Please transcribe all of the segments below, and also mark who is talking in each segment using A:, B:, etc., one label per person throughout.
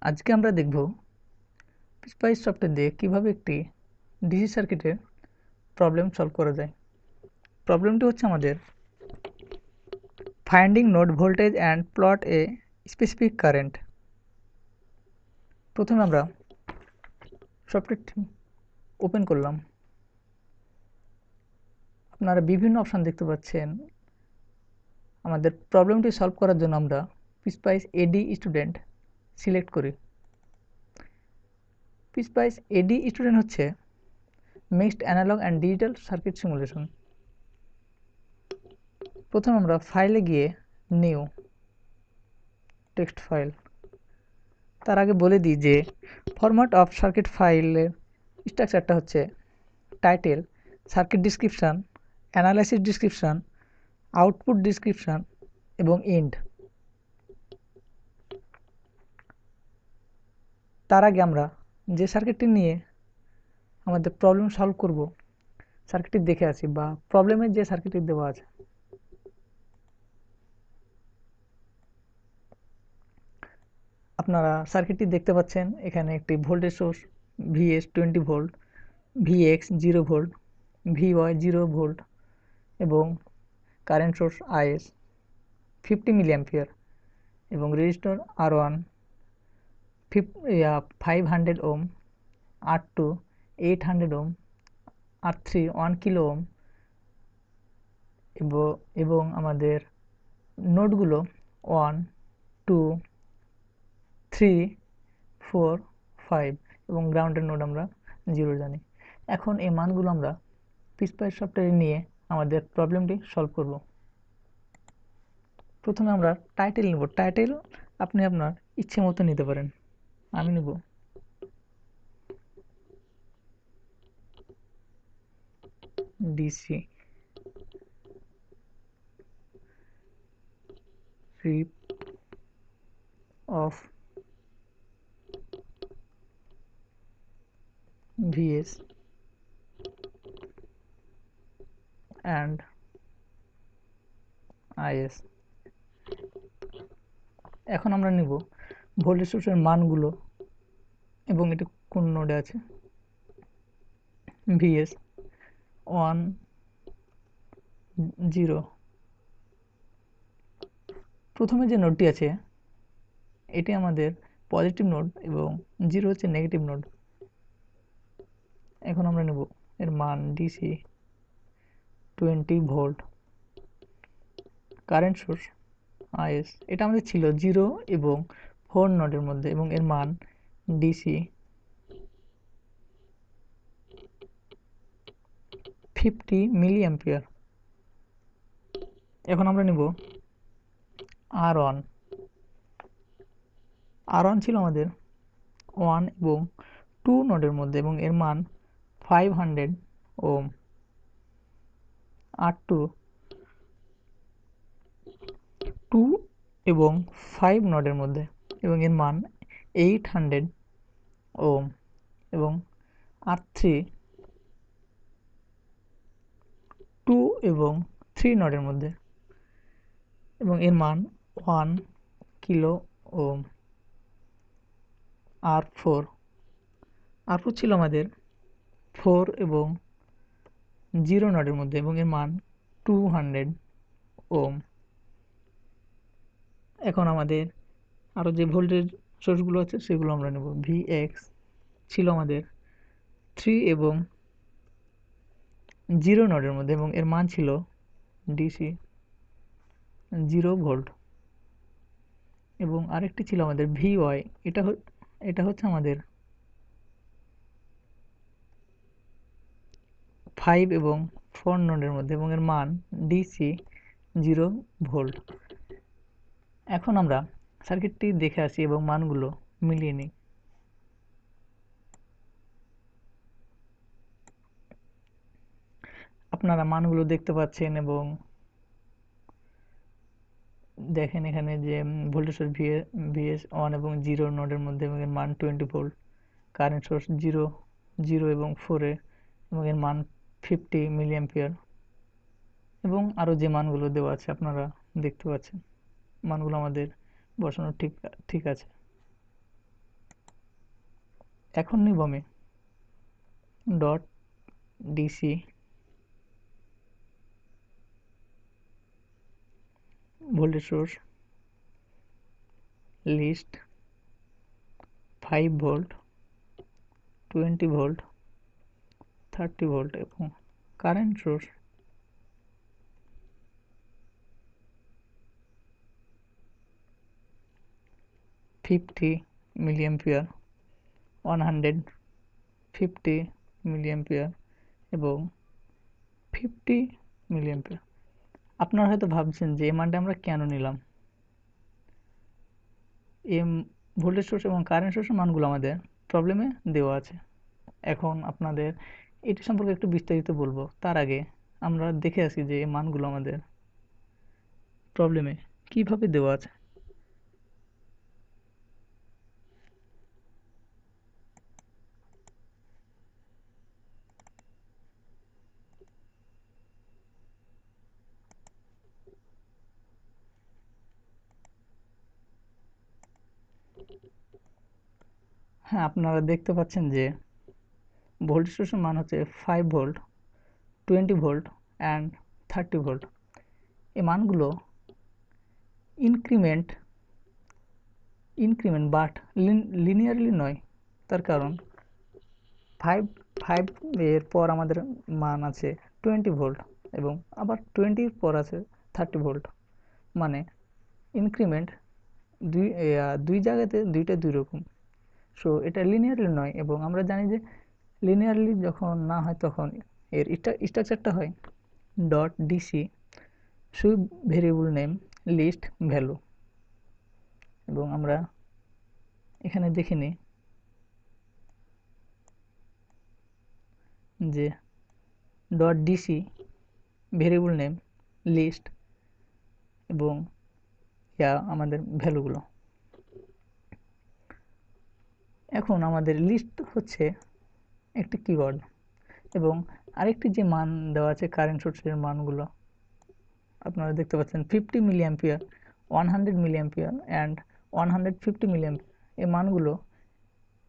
A: আজকে আমরা দেখব স্পাইস সফটওয়্যার দিয়ে কীভাবে একটি ডিসি সার্কিটের প্রবলেম সলভ করা যায়। প্রবলেমটি হচ্ছে আমাদের finding node voltage and plot a specific current. প্রথমে আমরা সফটওয়্যারটি ওপেন করলাম। আপনারা বিভিন্ন অপশান দেখতে পাচ্ছেন। আমাদের প্রবলেমটি সলভ করার জন্য আমরা স্পাইস এডি স্টুডেন্ট সিলেক্ট করি। স্পাইস এডি স্টুডেন্ট হচ্ছে mixed analog and digital circuit simulation. প্রথমে আমরা ফাইলে গিয়ে নিউ টেক্সট ফাইল। তার আগে বলে দিই যে ফরম্যাট অফ সার্কিট ফাইলের স্ট্রাকচারটা হচ্ছে title, circuit description, analysis description, output description এবং এন্ড। তার আগে আমরা যে সার্কিটটি নিয়ে আমাদের প্রবলেম সলভ করব সার্কিটটি দেখে আসি, বা প্রবলেমের যে সার্কিটটি দেওয়া আছে। আপনারা সার্কিটটি দেখতে পাচ্ছেন। এখানে একটি voltage source VS 20 volt, VX 0 volt, VY 0 volt এবং current source IS 50 milli ampere এবং resistor R1 500 ohm, R2 800 ohm, R3 1 kilo ohm এবং আমাদের নোডগুলো 1, 2, 3, 4, 5 এবং গ্রাউন্ডের নোড আমরা 0 জানি। এখন এই মানগুলো আমরা স্পাইস সফটওয়্যারে নিয়ে আমাদের প্রবলেমটি সলভ করব। প্রথমে আমরা টাইটেল নেব। টাইটেল আপনি আপনার ইচ্ছে মতো নিতে পারেন। আমি নেব DC rip of VS and IS. এখন আমরা নেব ভোল্টেজ সোর্সের মানগুলো এবং এটা কোন নোডে আছে। ভিএস 1, 0। প্রথমে যে নোডটি আছে এটি আমাদের পজিটিভ নোড এবং 0 হচ্ছে নেগেটিভ নোড। এখন আমরা নেব এর মান DC 20 volt, current source is. এটা আমাদের ছিল 0 এবং 4 নোডের মধ্যে এবং এর মান ডিসি 50 মিলি অ্যাম্পিয়ার। এখন আমরা নেব R1। R1 ছিল আমাদের 1 এবং 2 নোডের মধ্যে এবং এর মান 500 ওম। R2 2 এবং 5 নোডের মধ্যে এবং এর মান 800 ওম এবং R3 2 এবং 3 নোডের মধ্যে এবং এর মান 1 কিলো ওম। R4 ছিল আমাদের 4 এবং 0 নোডের মধ্যে এবং এর মান 200 ওম। এখন আমাদের আরও যে ভোল্টেজ সোর্সগুলো আছে সেগুলো আমরা নেব। ভিএক্স ছিল আমাদের 3 এবং 0 নোডের মধ্যে এবং এর মান ছিল ডিসি 0 ভোল্ট এবং আরেকটি ছিল আমাদের ভিওয়াই। এটা হচ্ছে আমাদের 5 এবং 4 নোডের মধ্যে এবং এর মান ডিসি 0 ভোল্ট। এখন আমরা সার্কিটটি দেখে আসি এবং মানগুলো মিলিয়ে নিই। আপনারা মানগুলো দেখতে পাচ্ছেন এবং দেখেন এখানে যে ভোল্টেজ সোর্স ভিএস 1 এবং 0 নোডের মধ্যে এবং এর মান 20 ভোল্ট, কারেন্ট সোর্স 0 এবং 4 এবং এর মান 50 মিলি অ্যাম্পিয়ার এবং আরও যে মানগুলো দেওয়া আছে আপনারা দেখতে পাচ্ছেন। মানগুলো আমাদের বসানো ঠিক আছে। এখন নিব আমি dot DC voltage source list 5 volt 20 volt 30 volt এবং কারেন্ট সোর্স 50 মিলিঅ্যাম্পিয়ার 150 মিলিঅ্যাম্পিয়ার এবং 50 মিলিঅ্যাম্পিয়ার। আপনারা হয়তো ভাবছেন যে এই মানটা আমরা কেন নিলাম। এই ভোল্টেজ সোর্স এবং কারেন্ট সোর্সের মানগুলো আমাদের প্রবলেমে দেওয়া আছে। এখন আপনাদের এটি সম্পর্কে একটু বিস্তারিত বলবো, তার আগে আমরা দেখে আসি যে এই মানগুলো আমাদের প্রবলেমে কিভাবে দেওয়া আছে। হ্যাঁ, আপনারা দেখতে পাচ্ছেন যে ভোল্টেজ সোর্সের মান হচ্ছে 5 ভোল্ট 20 ভোল্ট অ্যান্ড 30 ভোল্ট। এই মানগুলো ইনক্রিমেন্ট বাট লিনিয়ারলি নয়। তার কারণ 5 এর পর আমাদের মান আছে 20 ভোল্ট এবং আবার 20 পর আছে 30 ভোল্ট, মানে ইনক্রিমেন্ট দুই জায়গাতে দুইটা দুই রকম। সো এটা লিনিয়ারলি নয় এবং আমরা জানি যে লিনিয়ারলি যখন না হয় তখন এর স্ট্রাকচারটা হয় dot DC sweep variable name list value. এবং আমরা এখানে দেখে নিই যে dot DC variable name list এবং আমাদের ভ্যালুগুলো। এখন আমাদের লিস্ট হচ্ছে একটি কিওয়ার্ড এবং আরেকটি যে মান দেওয়া আছে কারেন্ট সোর্সের মানগুলো আপনারা দেখতে পাচ্ছেন 50 মিলিঅ্যাম্পিয়ার 100 মিলিঅ্যাম্পিয়ার অ্যান্ড 150 মিলিঅ্যাম্পিয়ার। এই মানগুলো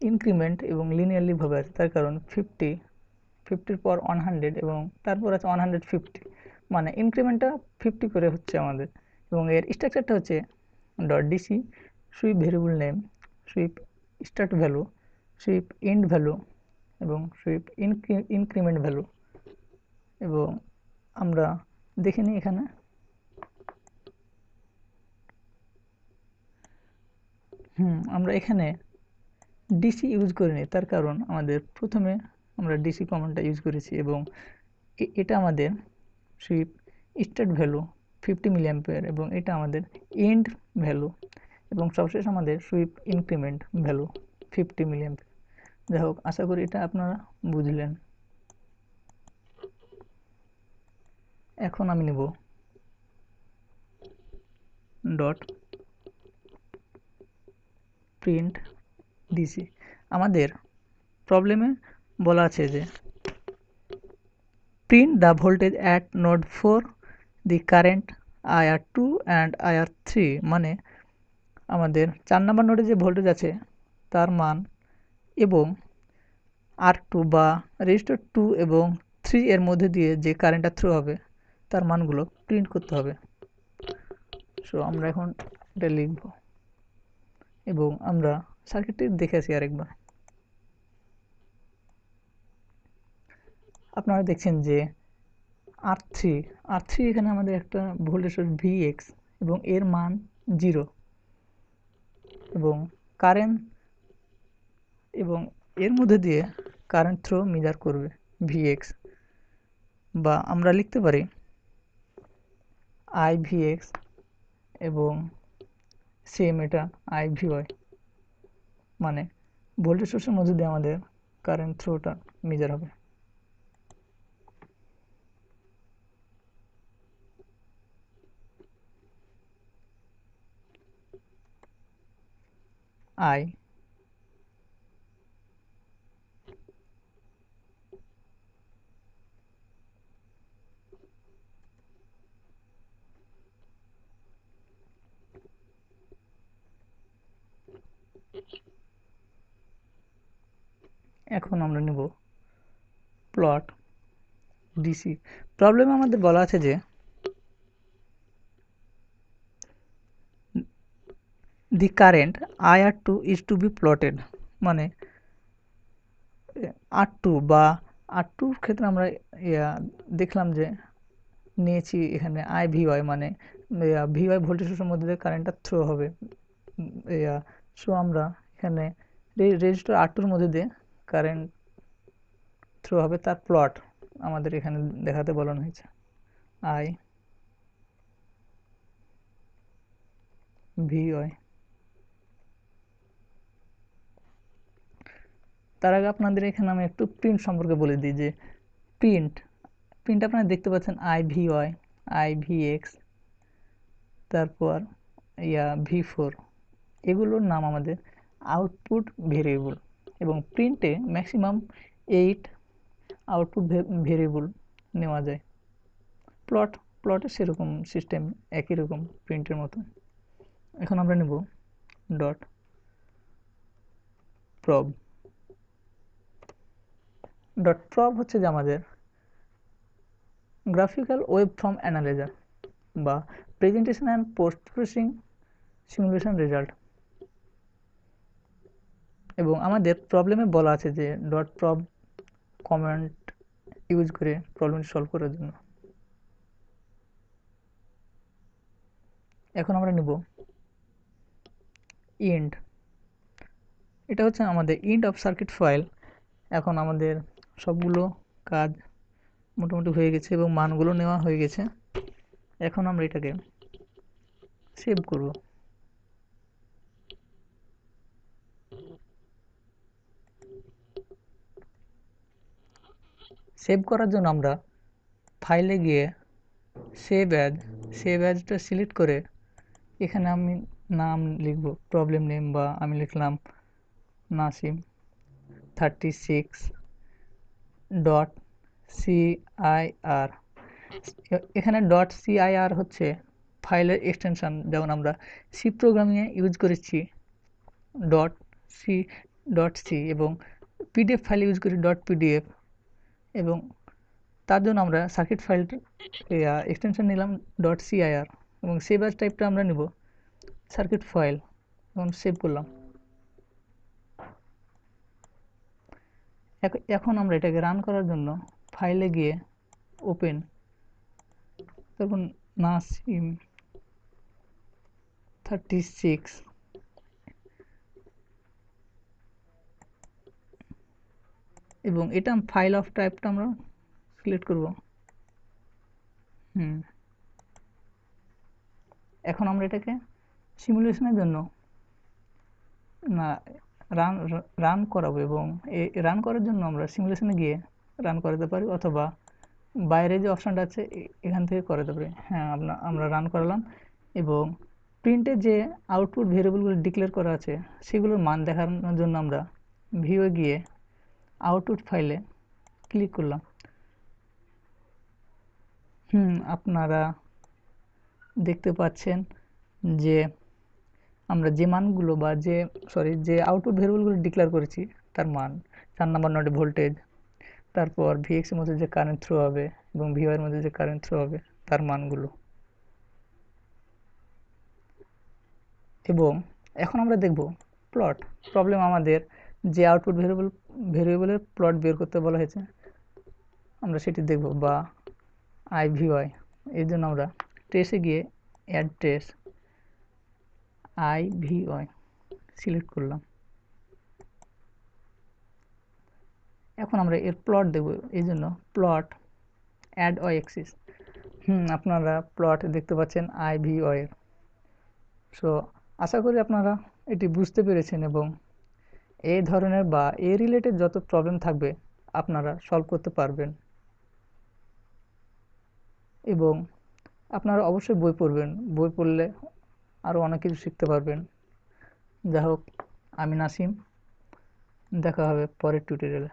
A: ইনক্রিমেন্ট এবং লিনিয়ারলি ভাবে আছে। তার কারণ 50 পর 100 এবং তারপর আছে 150, মানে ইনক্রিমেন্টটা 50 করে হচ্ছে আমাদের। এবং এর স্ট্রাকচারটা হচ্ছে dot DC sweep variable name sweep start value sweep end value এবং সুইপ ইনক্রিমেন্ট ভ্যালু। এবং আমরা দেখে নিই এখানে আমরা এখানে ডিসি ইউজ করিনি, তার কারণ আমাদের প্রথমে আমরা ডিসি কমান্ডটা ইউজ করেছি এবং এটা আমাদের সুইপ স্টার্ট ভ্যালু 50 মিলিঅ্যাম্পিয়ার এবং এটা আমাদের এন্ড ভ্যালু এবং সবশেষ আমাদের সুইপ ইনক্রিমেন্ট ভ্যালু 50 মিলিঅ্যাম্পিয়ার। যাই হোক, আশা করি এটা আপনারা বুঝলেন। এখন আমি নেব ডট প্রিন্ট ডিসি। আমাদের প্রবলেমে বলা আছে যে print the voltage at node 4 the current IR2 and IR3, মানে আমাদের 4 নম্বর নোডে যে ভোল্টেজ আছে তার মান এবং R2 বা রেজিস্টার 2 এবং 3 এর মধ্যে দিয়ে যে কারেন্টটা থ্রো হবে তার মানগুলো প্রিন্ট করতে হবে। সো আমরা এখন এটা লিখব এবং আমরা সার্কিটটি দেখে আসি আরেকবার। আপনারা দেখছেন যে R3 এখানে আমাদের একটা ভোল্টেজ সোর্স VX এবং এর মান 0 এবং কারেন্ট এবং এর মধ্যে দিয়ে কারেন্ট থ্রো মেজার করবে VX, বা আমরা লিখতে পারি IVX এবং সেম এটা IVY, মানে ভোল্টেজ সোর্সের মধ্যে দিয়ে আমাদের কারেন্ট থ্রোটা মেজার হবে। I এখন আমরা নেব প্লট ডিসি। প্রবলেমে আমাদের বলা আছে যে the current IR2 is to be plotted, মানে R2 বা R2 ক্ষেত্রে আমরা দেখলাম যে নিয়েছি এখানে IVY, মানে VY ভোল্টেজ সোর্সের মধ্যে দিয়ে কারেন্টটা থ্রো হবে। সো আমরা এখানে রেজিস্টার R2 এর মধ্যে দিয়ে কারেন্ট থ্রো হবে, তার প্লট আমাদের এখানে দেখাতে বলানো হয়েছে। IVY। তার আগে আপনাদের এখানে আমি একটু প্রিন্ট সম্পর্কে বলে দিই যে প্রিন্ট আপনারা দেখতে পাচ্ছেন IVY, IVX, তারপর V4, এগুলোর নাম আমাদের আউটপুট ভেরিয়েবল, এবং প্রিন্টে ম্যাক্সিমাম 8 আউটপুট ভেরিয়েবল নেওয়া যায়। প্লটে সেরকম সিস্টেম একই রকম প্রিন্টের মতো। এখন আমরা নেব ডট প্রব। ডট প্রব হচ্ছে যে আমাদের গ্রাফিক্যাল ওয়েব ফর্ম অ্যানালাইজার বা presentation and post processing simulation result. এবং আমাদের প্রবলেমে বলা আছে যে ডট প্রব কমেন্ট ইউজ করে প্রবলেমটি সলভ করার জন্য। এখন আমরা নেব ইন্ড। এটা হচ্ছে আমাদের ইন্ড অফ সার্কিট ফাইল। এখন আমাদের সবগুলো কাজ মোটামুটি হয়ে গেছে এবং মানগুলো নেওয়া হয়ে গেছে। এখন আমরা এটাকে সেভ করব। সেভ করার জন্য আমরা ফাইলে গিয়ে সেভ অ্যাজটা সিলেক্ট করে এখানে আমি নাম লিখব, প্রবলেম নেম, বা আমি লিখলাম নাসিম 36 ডট CIR। এখানে ডট CIR হচ্ছে ফাইলের এক্সটেনশন, যেমন আমরা সি প্রোগ্রামিংয়ে ইউজ করেছি ডট সি এবং পিডিএফ ফাইল ইউজ করি ডট পিডিএফ, এবং তার জন্য আমরা সার্কিট ফাইলটা এক্সটেনশন নিলাম ডট CIR, এবং সেভ অ্যাজ টাইপটা আমরা নেব সার্কিট ফাইল, এবং সেভ করলাম। এখন আমরা এটাকে রান করার জন্য ফাইলে গিয়ে ওপেন, তখন নাসিম 36, এবং এটা ফাইল অফ টাইপটা আমরা সিলেক্ট করব। এখন আমরা এটাকে সিমুলেশনের জন্য না রান করাবো, এবং রান করার জন্য আমরা সিমুলেশনে গিয়ে রান করাতে পারি, অথবা বাইরে যে অপশানটা আছে এখান থেকে করাতে পারি। হ্যাঁ, আমরা রান করালাম, এবং প্রিন্টে যে আউটপুট ভেরিয়েবলগুলো ডিক্লেয়ার করা আছে সেগুলোর মান দেখানোর জন্য আমরা ভিউ গিয়ে আউটপুট ফাইলে ক্লিক করলাম। আপনারা দেখতে পাচ্ছেন যে আমরা যে মানগুলো বা যে আউটপুট ভেরিয়েবলগুলো ডিক্লেয়ার করেছি তার মান 4 নম্বর নোডে ভোল্টেজ, তারপর ভিএক্স এর মধ্যে যে কারেন্ট থ্রো হবে এবং ভিওয়াই এর মধ্যে যে কারেন্ট থ্রো হবে তার মানগুলো। এবং এখন আমরা দেখব প্লট। প্রবলেম আমাদের যে আউটপুট ভেরিয়েবলের প্লট বের করতে বলা হয়েছে আমরা সেটি দেখব, বা IVY। এর জন্য আমরা ট্রেসে গিয়ে অ্যাড ট্রেস IVY সিলেক্ট করলাম। এখন আমরা এর প্লট দেখব, এই জন্য প্লট অ্যাড ওয়াই অ্যাক্সিস। আপনারা প্লট দেখতে পাচ্ছেন IVY এর। সো আশা করি আপনারা এটি বুঝতে পেরেছেন, এবং এই ধরনের বা এই রিলেটেড যত প্রবলেম থাকবে আপনারা সলভ করতে পারবেন, এবং আপনারা অবশ্যই বই পড়বেন। বই পড়লে আরও অনেক কিছু শিখতে পারবেন। যাই হোক, আমি নাসিম, দেখা হবে পরের টিউটোরিয়ালে।